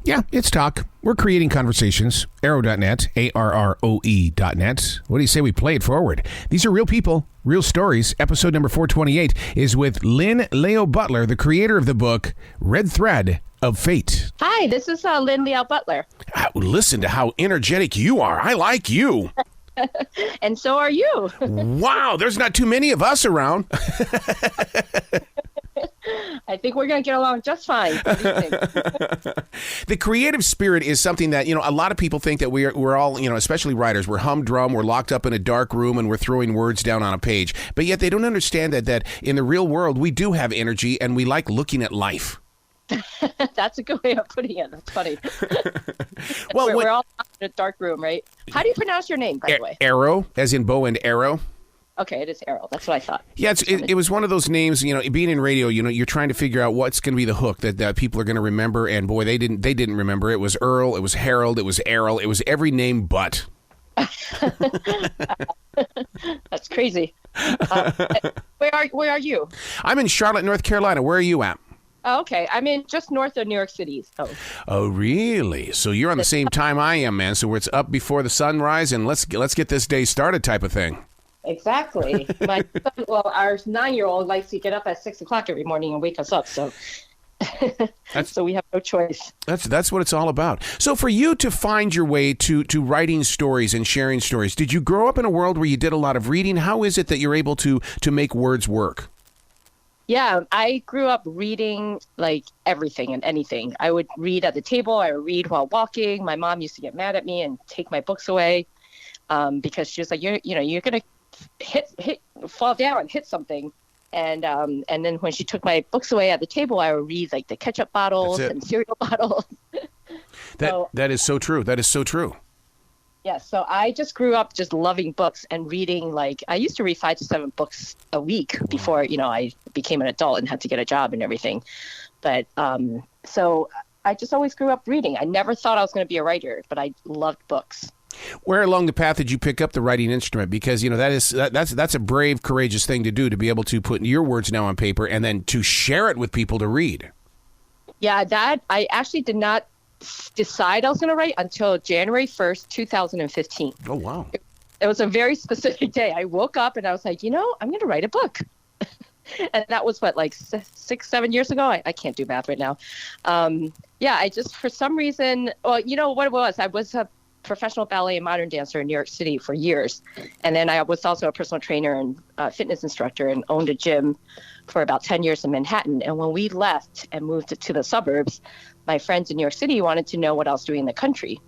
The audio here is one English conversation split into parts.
Yeah, it's talk. We're creating conversations. Arrow.net, ARROE.net. What do you say we play it forward? These are real people, real stories. Episode number 428 is with Lyn Liao Butler, the creator of the book, Red Thread of Fate. Hi, this is Lyn Liao Butler. Listen to how energetic you are. I like you. And so are you. Wow, there's not too many of us around. I think we're going to get along just fine. What do you think? The creative spirit is something that, a lot of people think that we're all, especially writers, we're humdrum, we're locked up in a dark room and we're throwing words down on a page. But yet they don't understand that in the real world, we do have energy and we like looking at life. That's a good way of putting it. That's funny. Well, we're all in a dark room, right? How do you pronounce your name, by the way? Arrow, as in bow and arrow. Okay, it is Arrow. That's what I thought. Yeah, it was one of those names, being in radio, you're trying to figure out what's going to be the hook that people are going to remember. And boy, they didn't remember. It was Earl, it was Harold, it was Errol, it was every name but. That's crazy. Where are you? I'm in Charlotte, North Carolina. Where are you at? Oh, okay. I'm in just north of New York City. Oh, really? So you're on the same time I am, man. So it's up before the sunrise and let's get this day started type of thing. Exactly. My son, our 9-year-old likes to get up at 6 o'clock every morning and wake us up. So, so we have no choice. That's what it's all about. So for you to find your way to writing stories and sharing stories, did you grow up in a world where you did a lot of reading? How is it that you're able to make words work? Yeah, I grew up reading like everything and anything. I would read at the table. I would read while walking. My mom used to get mad at me and take my books away because she was like, you're going to fall down and hit something. And then when she took my books away at the table, I would read like the ketchup bottles and cereal bottles. That is so true. That is so true. Yeah, so I just grew up just loving books and reading. Like I used to read 5 to 7 books a week before, I became an adult and had to get a job and everything. But so I just always grew up reading. I never thought I was going to be a writer, but I loved books. Where along the path did you pick up the writing instrument? Because that's a brave, courageous thing to do, to be able to put your words now on paper and then to share it with people to read. Yeah, that I actually did not decide I was going to write until January 1st, 2015. Oh, wow. It was a very specific day. I woke up and I was like, I'm going to write a book. And that was like 6-7 years ago. I can't do math right now. I just, for some reason, what it was, I was a professional ballet and modern dancer in New York City for years. And then I was also a personal trainer and fitness instructor and owned a gym for about 10 years in Manhattan. And when we left and moved to the suburbs, my friends in New York City wanted to know what I was doing in the country.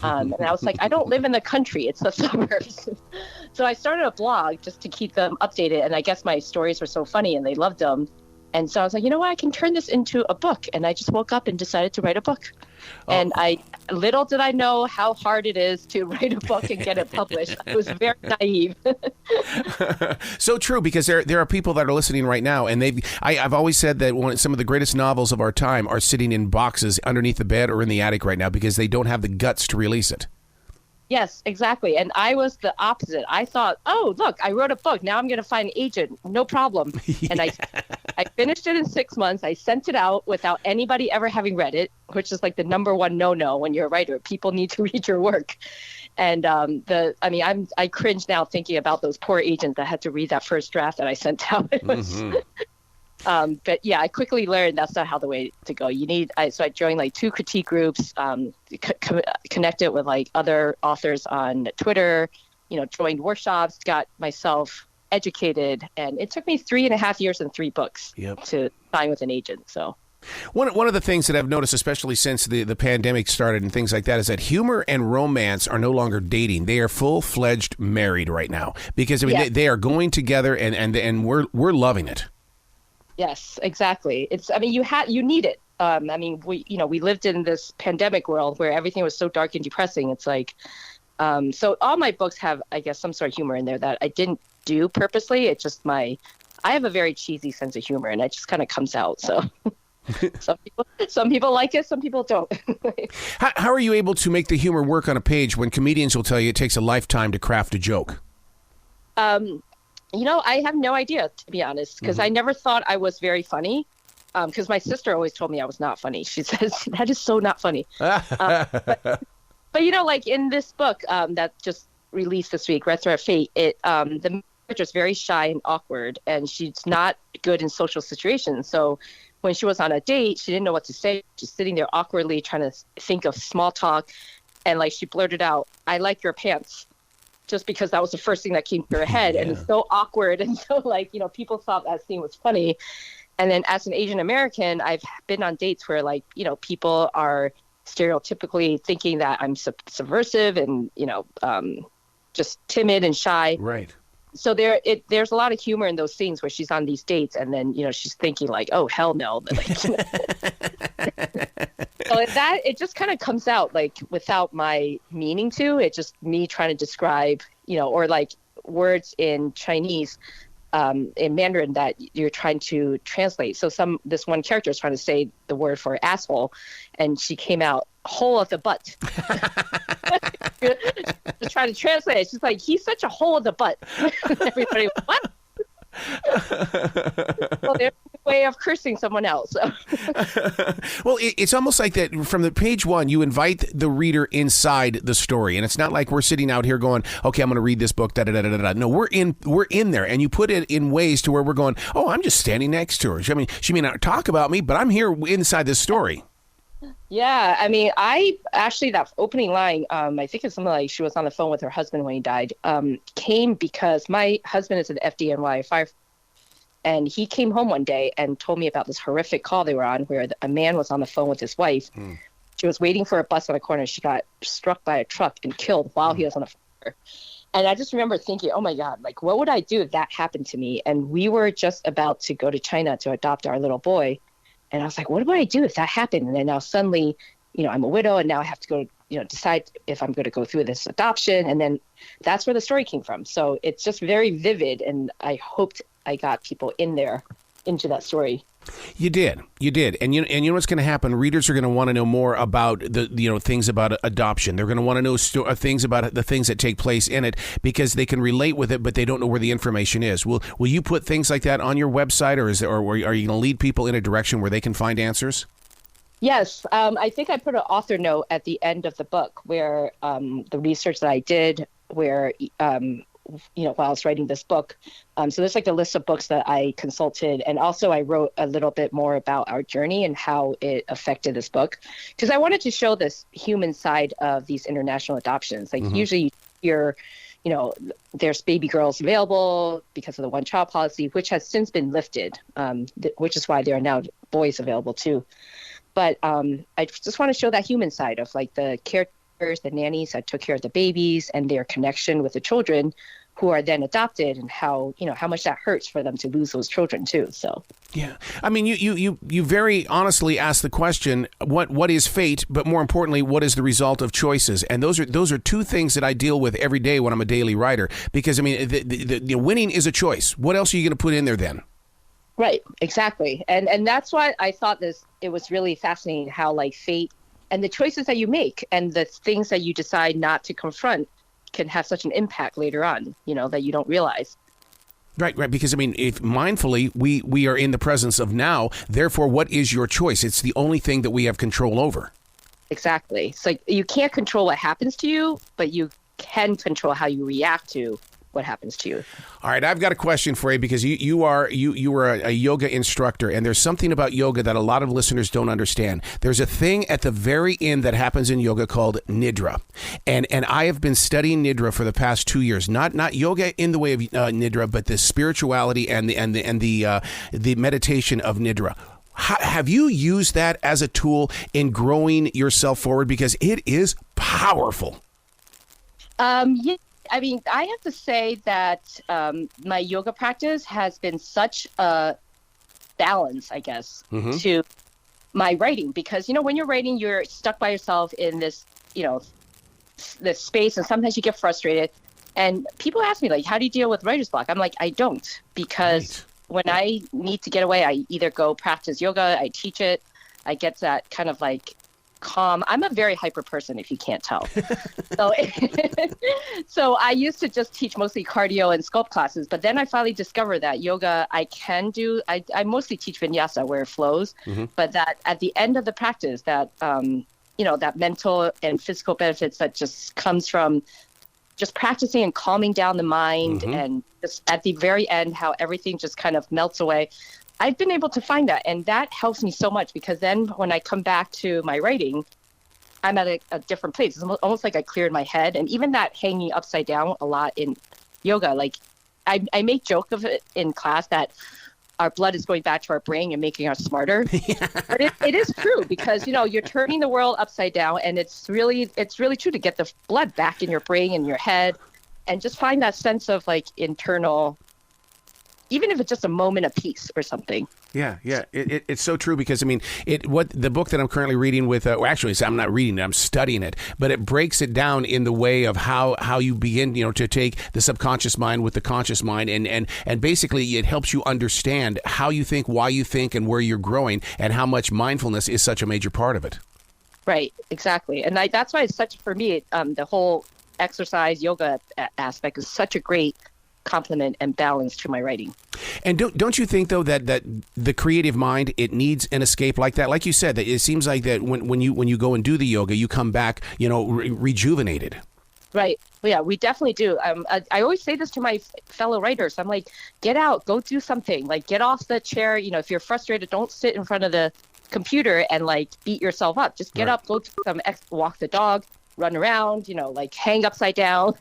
And I was like, I don't live in the country. It's the suburbs. So I started a blog just to keep them updated. And I guess my stories were so funny and they loved them. And so I was like, I can turn this into a book. And I just woke up and decided to write a book. Oh. And little did I know how hard it is to write a book and get it published. I was very naive. So true, because there are people that are listening right now, and I've always said that some of the greatest novels of our time are sitting in boxes underneath the bed or in the attic right now because they don't have the guts to release it. Yes, exactly. And I was the opposite. I thought, oh, look, I wrote a book. Now I'm going to find an agent. No problem. Yeah. And I finished it in 6 months. I sent it out without anybody ever having read it, which is like the number one no-no when you're a writer. People need to read your work. And I cringe now thinking about those poor agents that had to read that first draft that I sent out. It was, but yeah, I quickly learned that's not how the way to go. So I joined like 2 critique groups, connected with like other authors on Twitter, joined workshops, got myself educated, and it took me 3.5 years and 3 books to sign with an agent. So one of the things that I've noticed, especially since the pandemic started and things like that, is that humor and romance are no longer dating. They are full-fledged married right now because they are going together and we're loving it. Yes, exactly. You need it. We lived in this pandemic world where everything was so dark and depressing. It's like, so all my books have, I guess, some sort of humor in there that I didn't do purposely. It's just I have a very cheesy sense of humor, and it just kind of comes out. So some people like it, some people don't. How are you able to make the humor work on a page when comedians will tell you it takes a lifetime to craft a joke? I have no idea, to be honest, because I never thought I was very funny. because my sister always told me I was not funny. She says, that is so not funny. But like in this book that just released this week, Red Thread of Fate, the character is very shy and awkward, and she's not good in social situations. So when she was on a date, she didn't know what to say. She's sitting there awkwardly trying to think of small talk. And like she blurted out, "I like your pants," just because that was the first thing that came to her head. And it's so awkward. And so like, people thought that scene was funny. And then as an Asian American, I've been on dates where like, people are stereotypically thinking that I'm subversive and, just timid and shy. Right. So there's a lot of humor in those scenes where she's on these dates and then, she's thinking like, oh, hell no. So it just kind of comes out like without my meaning to. It's just me trying to describe, or like words in Chinese, in Mandarin that you're trying to translate. So this one character is trying to say the word for asshole, and she came out hole of the butt. Just trying to translate it. She's like, he's such a hole of the butt. Everybody, what? Well, there's a way of cursing someone else. Well, it's almost like that from the page one, you invite the reader inside the story. And it's not like we're sitting out here going, okay, I'm going to read this book, da-da-da-da-da. No, we're in there. And you put it in ways to where we're going, oh, I'm just standing next to her. I mean, she may not talk about me, but I'm here inside this story. Yeah, I mean, that opening line, I think it's something like she was on the phone with her husband when he died, came because my husband is an FDNY firefighter, and he came home one day and told me about this horrific call they were on where a man was on the phone with his wife. She was waiting for a bus on a corner. She got struck by a truck and killed while he was on the phone with her. And I just remember thinking, oh my God, like, what would I do if that happened to me? And we were just about to go to China to adopt our little boy. And I was like, what do I do if that happened? And then now suddenly, I'm a widow, and now I have to go, decide if I'm going to go through this adoption. And then that's where the story came from. So it's just very vivid. And I hoped I got people into that story. You did. And you know what's going to happen? Readers are going to want to know more about the things about adoption. They're going to want to know things about the things that take place in it because they can relate with it, but they don't know where the information is. Will you put things like that on your website, or are you going to lead people in a direction where they can find answers? Yes. I think I put an author note at the end of the book where the research that I did, where while I was writing this book. So there's like a list of books that I consulted. And also I wrote a little bit more about our journey and how it affected this book. Because I wanted to show this human side of these international adoptions. Like usually you hear, there's baby girls available because of the one-child policy, which has since been lifted, which is why there are now boys available too. But I just want to show that human side of like the caretakers, the nannies that took care of the babies and their connection with the children who are then adopted, and how much that hurts for them to lose those children too. So yeah, I mean, you very honestly ask the question, what is fate, but more importantly, what is the result of choices? And those are two things that I deal with every day when I'm a daily writer. Because I mean, the winning is a choice. What else are you going to put in there then? Right, exactly, and that's why I thought it was really fascinating how like fate and the choices that you make and the things that you decide not to confront can have such an impact later on, that you don't realize. Right. Because, I mean, if mindfully, we are in the presence of now, therefore, what is your choice? It's the only thing that we have control over. Exactly. It's like you can't control what happens to you, but you can control how you react to what happens to you. All right, I've got a question for you because you were a yoga instructor, and there's something about yoga that a lot of listeners don't understand. There's a thing at the very end that happens in yoga called nidra, and I have been studying nidra for the past 2 years. Not yoga in the way of nidra, but the spirituality and the meditation of nidra. Have you used that as a tool in growing yourself forward? Because it is powerful. Yeah. I mean, I have to say that my yoga practice has been such a balance, I guess, to my writing. Because, when you're writing, you're stuck by yourself in this, this space. And sometimes you get frustrated. And people ask me, like, how do you deal with writer's block? I'm like, I don't. Because when I need to get away, I either go practice yoga, I teach it. I get that kind of like calm. I'm a very hyper person, if you can't tell. So, so I used to just teach mostly cardio and sculpt classes, but then I finally discovered that yoga I can do. I mostly teach vinyasa where it flows, but that at the end of the practice, that that mental and physical benefits that just comes from just practicing and calming down the mind, and just at the very end, how everything just kind of melts away. I've been able to find that, and that helps me so much, because then when I come back to my writing, I'm at a different place. It's almost like I cleared my head. And even that hanging upside down a lot in yoga, like I make joke of it in class that our blood is going back to our brain and making us smarter. But it is true, because, you're turning the world upside down, and it's really true to get the blood back in your brain and your head, and just find that sense of like internal, even if it's just a moment of peace or something. Yeah. It's so true, because what the book that I'm currently reading with, actually I'm not reading it, I'm studying it, but it breaks it down in the way of how you begin, to take the subconscious mind with the conscious mind, and basically it helps you understand how you think, why you think, and where you're growing, and how much mindfulness is such a major part of it. Right, exactly. And that's why it's such, for me, the whole exercise yoga aspect is such a great complement and balance to my writing. And don't you think, though, that the creative mind, it needs an escape like that? Like you said, that it seems like that when you go and do the yoga, you come back, rejuvenated. Right. Well, yeah, we definitely do. I always say this to my fellow writers. I'm like, get out, go do something. Like, get off the chair. If you're frustrated, don't sit in front of the computer and like beat yourself up. Just get up, go do walk the dog, run around, like hang upside down,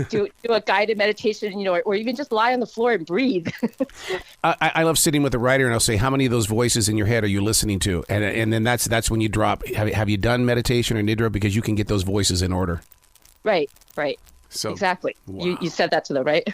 do a guided meditation, or even just lie on the floor and breathe. I love sitting with a writer, and I'll say, how many of those voices in your head are you listening to? And then that's when you drop. Have you done meditation or nidra? Because you can get those voices in order. Right. So, exactly. Wow. You said that to them, right?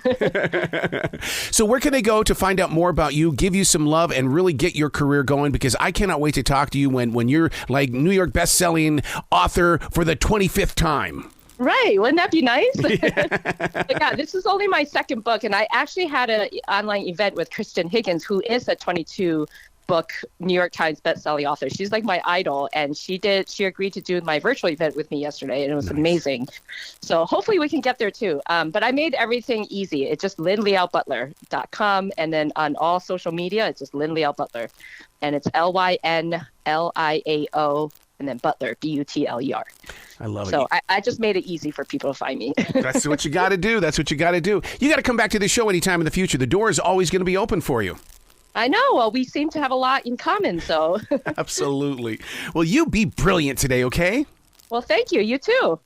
So where can they go to find out more about you, give you some love, and really get your career going? Because I cannot wait to talk to you when you're like New York best-selling author for the 25th time. Right. Wouldn't that be nice? Yeah, this is only my second book, and I actually had an online event with Kristen Higgins, who is a 22-book New York Times best-selling author. She's like my idol, and she agreed to do my virtual event with me yesterday, and it was amazing. So hopefully we can get there too. But I made everything easy. It's just lynliaobutler.com, and then on all social media, it's just Lyn Liao Butler, and it's LYNLIAO, and then Butler, BUTLER. I love it. So I just made it easy for people to find me. That's what you got to do. That's what you got to do. You got to come back to the show anytime in the future. The door is always going to be open for you. I know. Well, we seem to have a lot in common, so. Absolutely. Well, you be brilliant today, okay? Well, thank you. You too.